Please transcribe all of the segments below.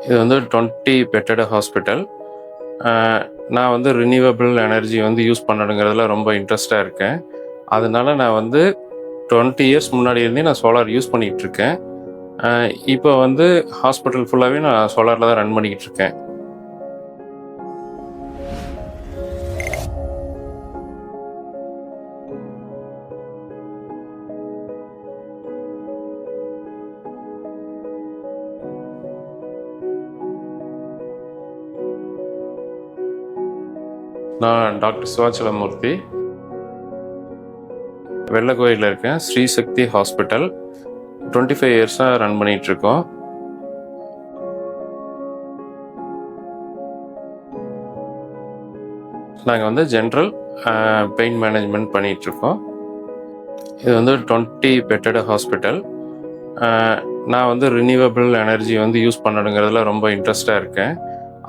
இது வந்து 20 bedded hospital. அ நான் வந்து ரினியூவபிள் எனர்ஜி வந்து யூஸ் பண்ணணுங்கிறதுல ரொம்ப இன்ட்ரெஸ்ட்டா இருக்கேன். அதனால நான் வந்து 20 இயர்ஸ் முன்னாடி இருந்தே நான் சோலார் யூஸ் பண்ணிக்கிட்டுருக்கேன். இப்போ வந்து ஹாஸ்பிட்டல் ஃபுல்லாவே நான் சோலார்ல தான் ரன் பண்ணிக்கிட்டுருக்கேன். நான் டாக்டர் சிவாச்சலமூர்த்தி. வெள்ளக்கோயில்ல இருக்கேன். ஸ்ரீ சக்தி ஹாஸ்பிட்டல். 25 இயர்ஸா ரன் பண்ணிகிட்ருக்கோம். நாங்கள் வந்து ஜென்ரல் பெயின் மேனேஜ்மெண்ட் பண்ணிகிட்ருக்கோம். இது வந்து 20 பெட்டட் ஹாஸ்பிட்டல். நான் வந்து ரினியூவபிள் எனர்ஜி வந்து யூஸ் பண்ணணுங்கிறதுல ரொம்ப இன்ட்ரெஸ்ட்டாக இருக்கேன்.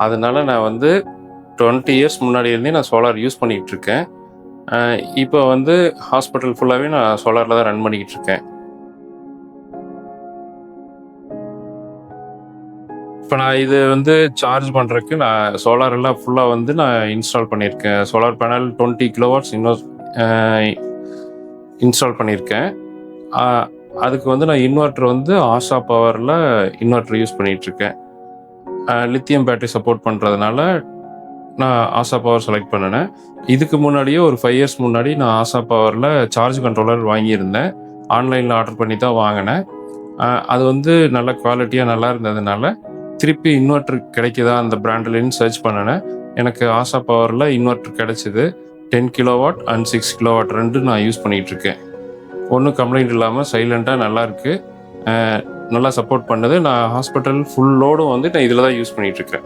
அதனால நான் வந்து 20 இயர்ஸ் முன்னாடி இருந்தே நான் சோலார் யூஸ் பண்ணிக்கிட்டுருக்கேன். இப்போ வந்து ஹாஸ்பிட்டல் ஃபுல்லாகவே நான் சோலாரில் தான் ரன் பண்ணிக்கிட்டுருக்கேன். இப்போ நான் இது வந்து சார்ஜ் பண்ணுறதுக்கு நான் சோலார் எல்லாம் ஃபுல்லாக வந்து நான் இன்ஸ்டால் பண்ணியிருக்கேன். சோலார் பேனல் 20 கிலோவாட்ஸ் இன்ஸ்டால் பண்ணியிருக்கேன். அதுக்கு வந்து நான் இன்வெர்ட்டர் வந்து ஆஷா பவரில் இன்வெர்ட்டர் யூஸ் பண்ணிகிட்ருக்கேன். லித்தியம் பேட்டரி சப்போர்ட் பண்ணுறதுனால நான் ஆஷா பவர் செலக்ட் பண்ணினேன். இதுக்கு முன்னாடியே ஒரு 5 இயர்ஸ் முன்னாடி நான் ஆஷா பவரில் சார்ஜ் கண்ட்ரோலர் வாங்கியிருந்தேன். ஆன்லைனில் ஆர்டர் பண்ணி தான் வாங்கினேன். அது வந்து நல்ல குவாலிட்டியாக நல்லா இருந்ததுனால திருப்பி இன்வெர்ட்டர் கிடைக்குதா அந்த பிராண்ட்லேன்னு சர்ச் பண்ணினேன். எனக்கு ஆஷா பவரில் இன்வெர்ட்டர் கிடச்சிது. 10 கிலோவாட் அண்ட் 6 கிலோவாட் ரெண்டும் நான் யூஸ் பண்ணிகிட்ருக்கேன். ஒன்றும் கம்ப்ளைண்ட் இல்லாமல் சைலண்ட்டாக நல்லாயிருக்கு. நல்லா சப்போர்ட் பண்ணுது. நான் ஹாஸ்பிட்டல் ஃபுல் லோடும் வந்து நான் இதில் தான் யூஸ் பண்ணிகிட்ருக்கேன்.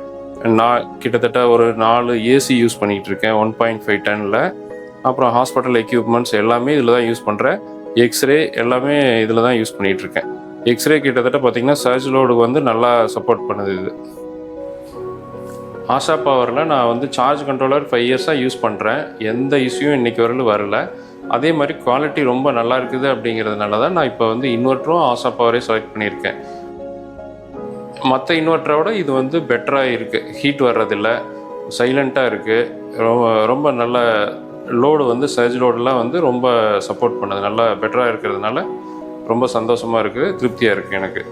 நான் கிட்டத்தட்ட ஒரு 4 ஏசி யூஸ் பண்ணிகிட்ருக்கேன் 1.5 டன்னில். அப்புறம் ஹாஸ்பிட்டல் எக்யூப்மெண்ட்ஸ் எல்லாமே இதில் தான் யூஸ் பண்ணுறேன். எக்ஸ்ரே எல்லாமே இதில் தான் யூஸ் பண்ணிகிட்ருக்கேன். எக்ஸ்ரே கிட்டத்தட்ட பார்த்திங்கன்னா சர்ஜ் லோடுக்கு வந்து நல்லா சப்போர்ட் பண்ணுது இது. ஆஷா பவரில் நான் வந்து சார்ஜ் கண்ட்ரோலர் 5 இயர்ஸாக யூஸ் பண்ணுறேன். எந்த இஷ்யூவும் இன்றைக்கி வரலும் வரல. அதே மாதிரி குவாலிட்டி ரொம்ப நல்லா இருக்குது அப்படிங்கிறதுனால தான் நான் இப்போ வந்து இன்வெர்ட்டரும் ஆஷா பவரே செலக்ட் பண்ணியிருக்கேன். மற்ற இன்வெர்ட்டரோட இது வந்து பெட்டராக இருக்குது. ஹீட் வர்றதில்லை, சைலண்ட்டாக இருக்குது. ரொம்ப நல்ல லோடு வந்து சர்ஜ் லோடெலாம் வந்து ரொம்ப சப்போர்ட் பண்ணுது. நல்லா பெட்டராக இருக்கிறதுனால ரொம்ப சந்தோஷமாக இருக்குது, திருப்தியாக இருக்குது எனக்கு.